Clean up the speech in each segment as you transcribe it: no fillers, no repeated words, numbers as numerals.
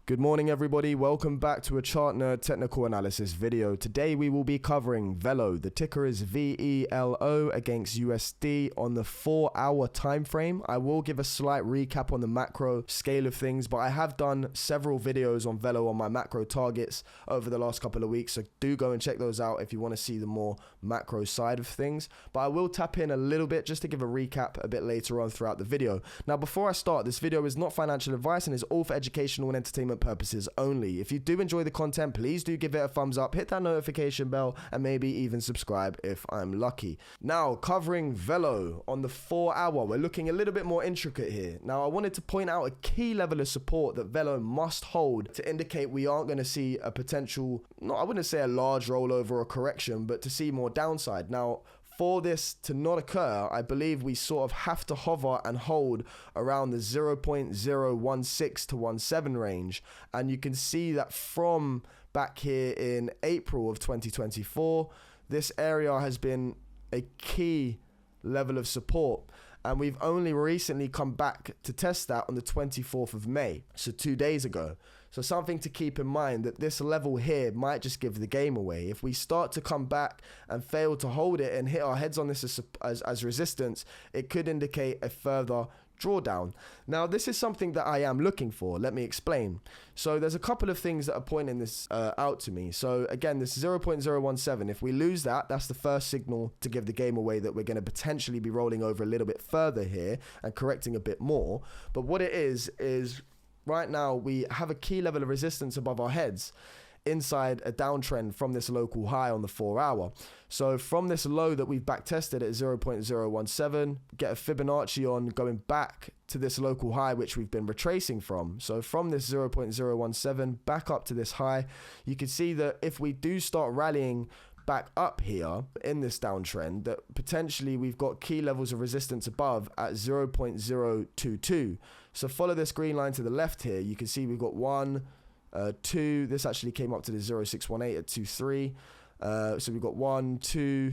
Good morning everybody, welcome back to a Chart Nerd technical analysis video. Today we will be covering VELO, the ticker is VELO against USD on the 4-hour time frame. I will give a slight recap on the macro scale of things, but I have done several videos on VELO on my macro targets over the last couple of weeks, so do go and check those out if you want to see the more macro side of things. But I will tap in a little bit just to give a recap a bit later on throughout the video. Now before I start, this video is not financial advice and is all for educational and entertainment purposes only. If you do enjoy the content, please do give it a thumbs up, hit that notification bell, and maybe even subscribe if I'm lucky. Now, covering VELO on the 4-hour, we're looking a little bit more intricate here. Now, I wanted to point out a key level of support that VELO must hold to indicate we aren't going to see a potential, I wouldn't say a large rollover or correction, but to see more downside. Now, for this to not occur, I believe we sort of have to hover and hold around the 0.016 to 17 range. And you can see that from back here in April of 2024, this area has been a key level of support. And we've only recently come back to test that on the 24th of May, so 2 days ago. So something to keep in mind that this level here might just give the game away. If we start to come back and fail to hold it and hit our heads on this as resistance, it could indicate a further drawdown. Now, this is something that I am looking for. Let me explain. So there's a couple of things that are pointing this out to me. So again, this 0.017, if we lose that, that's the first signal to give the game away that we're going to potentially be rolling over a little bit further here and correcting a bit more. But what it is right now we have a key level of resistance above our heads inside a downtrend from this local high on the 4-hour. So from this low that we've back tested at 0.017, get a Fibonacci on going back to this local high which we've been retracing from. So from this 0.017 back up to this high, you can see that if we do start rallying back up here in this downtrend, that potentially we've got key levels of resistance above at 0.022. So follow this green line to the left here. You can see we've got 1, 2, this actually came up to the 0.618 at 2.3. So we've got 1, 2,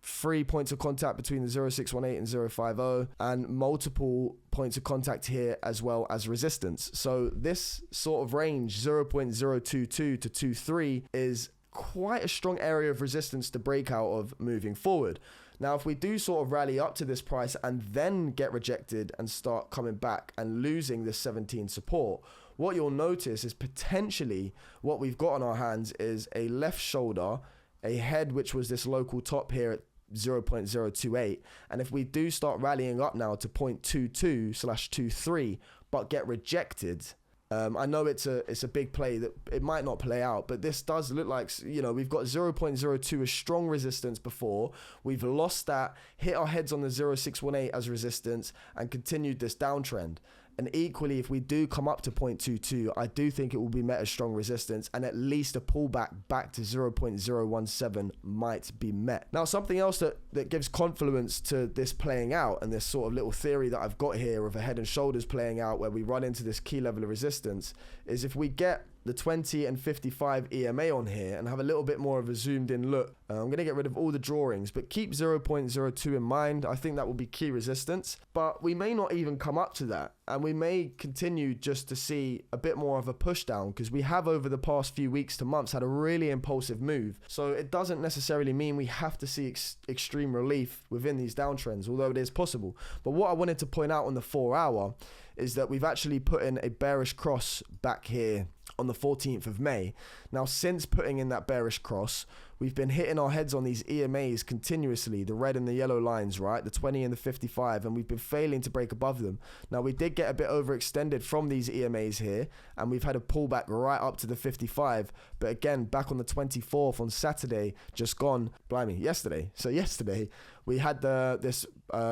3 points of contact between the 0.618 and 0.50 and multiple points of contact here as well as resistance. So this sort of range 0.022 to 2.3 is quite a strong area of resistance to break out of moving forward. Now, if we do sort of rally up to this price and then get rejected and start coming back and losing this 17 support, what you'll notice is potentially what we've got on our hands is a left shoulder, a head which was this local top here at 0.028. And if we do start rallying up now to 0.22/23 but get rejected, I know it's a big play that it might not play out, but this does look like, we've got 0.02 as strong resistance before. We've lost that, hit our heads on the 0.618 as resistance and continued this downtrend. And equally, if we do come up to 0.22, I do think it will be met as strong resistance and at least a pullback back to 0.017 might be met. Now, something else that gives confluence to this playing out and this sort of little theory that I've got here of a head and shoulders playing out where we run into this key level of resistance is if we get the 20 and 55 EMA on here and have a little bit more of a zoomed in look. I'm going to get rid of all the drawings, but keep 0.02 in mind. I think that will be key resistance, but we may not even come up to that. And we may continue just to see a bit more of a push down because we have over the past few weeks to months had a really impulsive move. So it doesn't necessarily mean we have to see extreme relief within these downtrends, although it is possible. But what I wanted to point out on the 4-hour is that we've actually put in a bearish cross back here on the 14th of May. Now, since putting in that bearish cross, we've been hitting our heads on these EMAs continuously, the red and the yellow lines, right? The 20 and the 55, and we've been failing to break above them. Now, we did get a bit overextended from these EMAs here, and we've had a pullback right up to the 55. But again, back on the 24th on Saturday, just gone, yesterday. So yesterday, we had this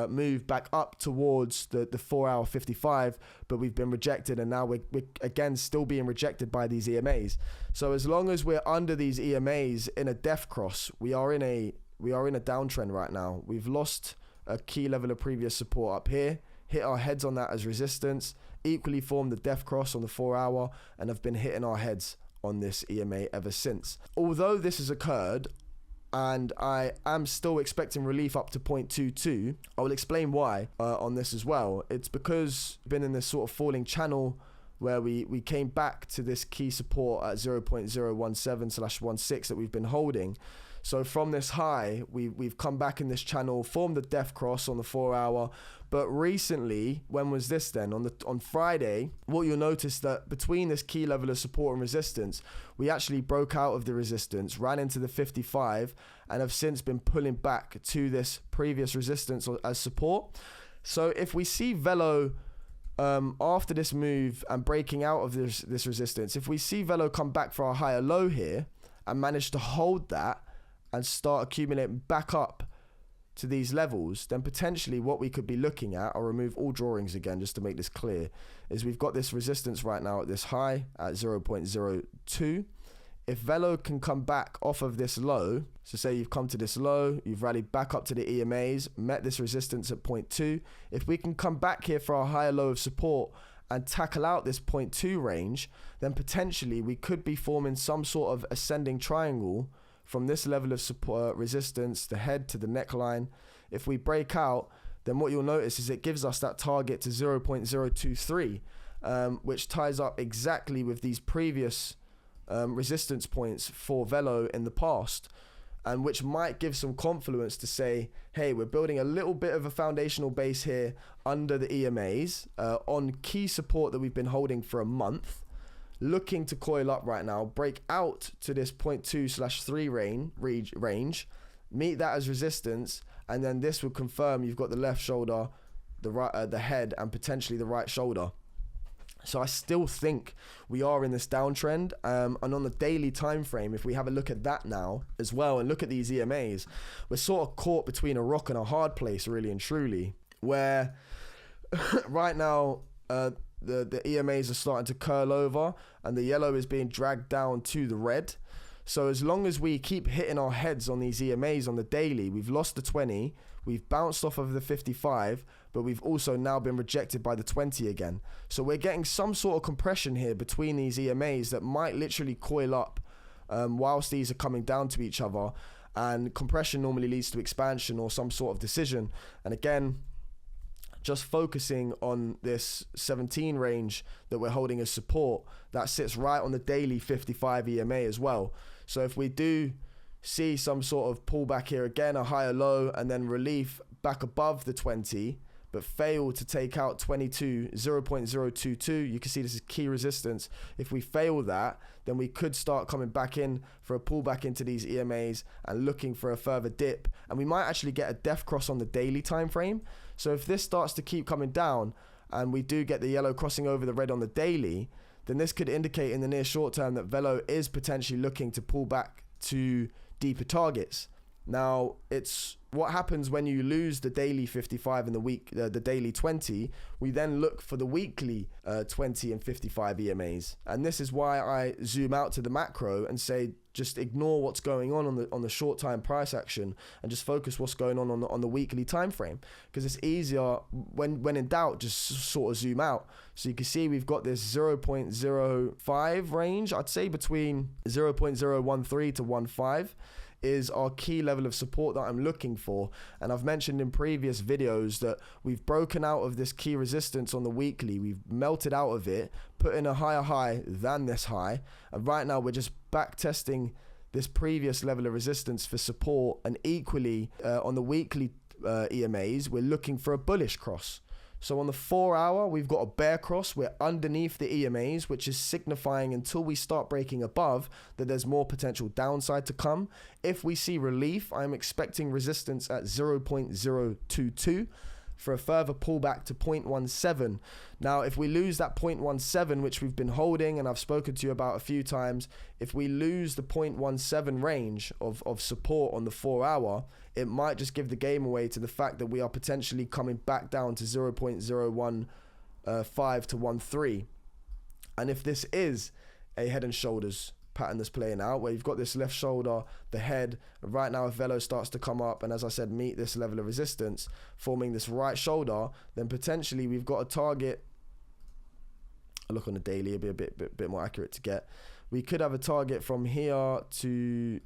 move back up towards the 4-hour 55, but we've been rejected, and now we're again still being rejected by these EMAs. So as long as we're under these EMAs in a death cross, we are in a downtrend right now. We've lost a key level of previous support up here, hit our heads on that as resistance, equally formed the death cross on the 4-hour, and have been hitting our heads on this EMA ever since. Although this has occurred, and I am still expecting relief up to 0.22. I will explain why on this as well. It's because I've been in this sort of falling channel where we came back to this key support at 0.017/16 that we've been holding. So from this high, we've come back in this channel, formed the death cross on the 4 hour. But recently, when was this then? On Friday, what you'll notice that between this key level of support and resistance, we actually broke out of the resistance, ran into the 55, and have since been pulling back to this previous resistance as support. So if we see VELO after this move and breaking out of this resistance, if we see VELO come back for a higher low here and manage to hold that and start accumulating back up to these levels, then potentially what we could be looking at, I'll remove all drawings again just to make this clear, is we've got this resistance right now at this high at 0.02. If VELO can come back off of this low, so say you've come to this low, you've rallied back up to the EMAs, met this resistance at 0.2. If we can come back here for a higher low of support and tackle out this 0.2 range, then potentially we could be forming some sort of ascending triangle from this level of support resistance, the head to the neckline. If we break out, then what you'll notice is it gives us that target to 0.023, which ties up exactly with these previous resistance points for VELO in the past, and which might give some confluence to say, hey, we're building a little bit of a foundational base here under the EMAs on key support that we've been holding for a month, looking to coil up right now, break out to this 0.2/3 range, meet that as resistance, and then this will confirm you've got the left shoulder, the right, the head, and potentially the right shoulder. So I still think we are in this downtrend, and on the daily time frame, if we have a look at that now as well and look at these EMAs, we're sort of caught between a rock and a hard place, really and truly, where right now the EMAs are starting to curl over and the yellow is being dragged down to the red. So as long as we keep hitting our heads on these EMAs on the daily, we've lost the 20, we've bounced off of the 55, but we've also now been rejected by the 20 again. So we're getting some sort of compression here between these EMAs that might literally coil up whilst these are coming down to each other. And compression normally leads to expansion or some sort of decision. And again, just focusing on this 17 range that we're holding as support, that sits right on the daily 55 EMA as well. So if we do see some sort of pullback here again, a higher low, and then relief back above the 20, but fail to take out 0.022, you can see this is key resistance. If we fail that, then we could start coming back in for a pullback into these EMAs and looking for a further dip. And we might actually get a death cross on the daily time frame. So if this starts to keep coming down and we do get the yellow crossing over the red on the daily, then this could indicate in the near short term that VELO is potentially looking to pull back to deeper targets. Now, it's what happens when you lose the daily 55 and the daily 20. We then look for the weekly 20 and 55 EMAs, and this is why I zoom out to the macro and say just ignore what's going on the short time price action and just focus what's going on the weekly time frame, because it's easier when in doubt, just sort of zoom out. So you can see we've got this 0.05 range, I'd say between 0.013 to 1.5 is our key level of support that I'm looking for. And I've mentioned in previous videos that we've broken out of this key resistance on the weekly, we've melted out of it, put in a higher high than this high, and right now we're just back testing this previous level of resistance for support. And equally on the weekly EMAs, we're looking for a bullish cross. So on the 4 hour, we've got a bear cross. We're underneath the EMAs, which is signifying until we start breaking above that there's more potential downside to come. If we see relief, I'm expecting resistance at 0.022 for a further pullback to 0.17. Now, if we lose that 0.17, which we've been holding and I've spoken to you about a few times, if we lose the 0.17 range of support on the 4 hour, it might just give the game away to the fact that we are potentially coming back down to 0.015 to 1.3. And if this is a head and shoulders pattern that's playing out, where you've got this left shoulder, the head, and right now if VELO starts to come up and, as I said, meet this level of resistance, forming this right shoulder, then potentially we've got a target. A look on the daily, it'll be a bit more accurate to get. We could have a target from here to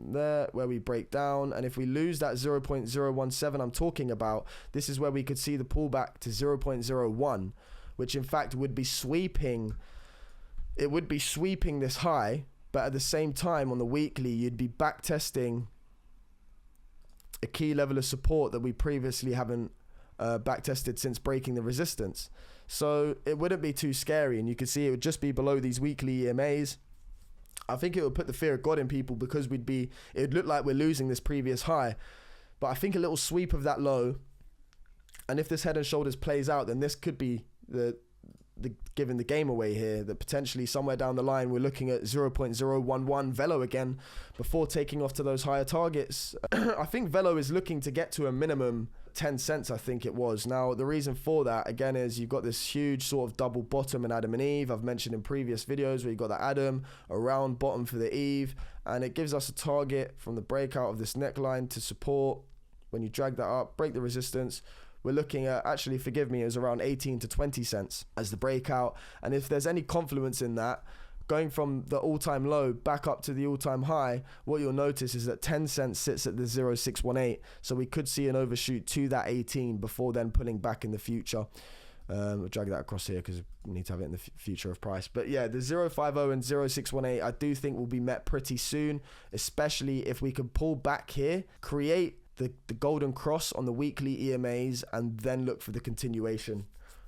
there where we break down, and if we lose that 0.017 I'm talking about, this is where we could see the pullback to 0.01, which in fact would be sweeping, it would be sweeping this high, but at the same time on the weekly, you'd be back testing a key level of support that we previously haven't back tested since breaking the resistance. So it wouldn't be too scary, and you can see it would just be below these weekly EMAs. I think it would put the fear of God in people, because it would look like we're losing this previous high. But I think a little sweep of that low, and if this head and shoulders plays out, then this could be the giving the game away here, that potentially somewhere down the line we're looking at 0.011 VELO again before taking off to those higher targets. I think VELO is looking to get to a minimum 10 cents, I think it was. Now, the reason for that, again, is you've got this huge sort of double bottom in Adam and Eve. I've mentioned in previous videos where you've got the Adam, a round bottom for the Eve, and it gives us a target from the breakout of this neckline to support. When you drag that up, break the resistance, we're looking at, actually, forgive me, it was around 18 to 20 cents as the breakout. And if there's any confluence in that, going from the all-time low back up to the all-time high, what you'll notice is that 10 cents sits at the 0.618. So we could see an overshoot to that 18 before then pulling back in the future. We'll drag that across here because we need to have it in the future of price. But yeah, the 0.50 and 0.618 I do think will be met pretty soon, especially if we can pull back here, create the golden cross on the weekly EMAs, and then look for the continuation.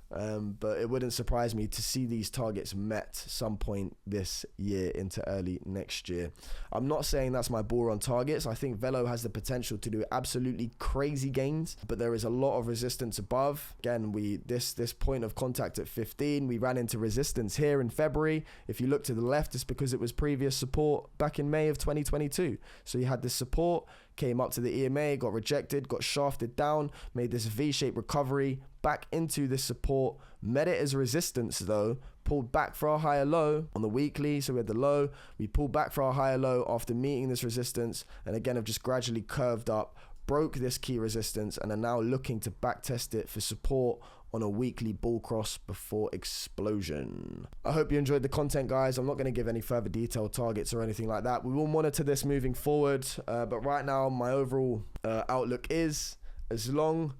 But it wouldn't surprise me to see these targets met some point this year into early next year. I'm not saying that's my bull run targets. I think VELO has the potential to do absolutely crazy gains, but there is a lot of resistance above. Again, this point of contact at 15, we ran into resistance here in February. If you look to the left, it's because it was previous support back in May of 2022. So you had this support, came up to the EMA, got rejected, got shafted down, made this V-shaped recovery back into this support, met it as resistance though, pulled back for our higher low on the weekly. So we had the low, we pulled back for our higher low after meeting this resistance, and again have just gradually curved up, broke this key resistance, and are now looking to back test it for support on a weekly bull cross before explosion. I hope you enjoyed the content, guys. I'm not going to give any further detailed targets or anything like that. We will monitor this moving forward, but right now my overall outlook is, as long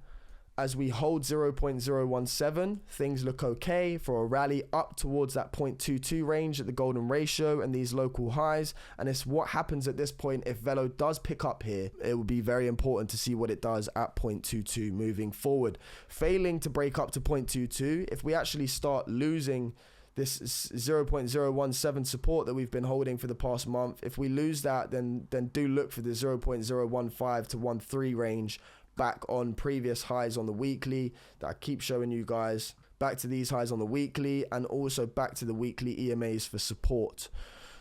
as we hold 0.017, things look okay for a rally up towards that 0.22 range at the golden ratio and these local highs. And it's what happens at this point. If VELO does pick up here, it will be very important to see what it does at 0.22 moving forward. Failing to break up to 0.22, if we actually start losing this 0.017 support that we've been holding for the past month, if we lose that, then do look for the 0.015 to 13 range back on previous highs on the weekly that I keep showing you guys, back to these highs on the weekly, and also back to the weekly EMAs for support.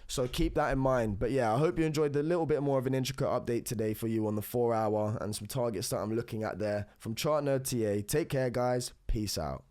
So keep that in mind. But yeah, I hope you enjoyed the little bit more of an intricate update today for you on the 4 hour and some targets that I'm looking at there from Chart Nerd TA. Take care, guys. Peace out.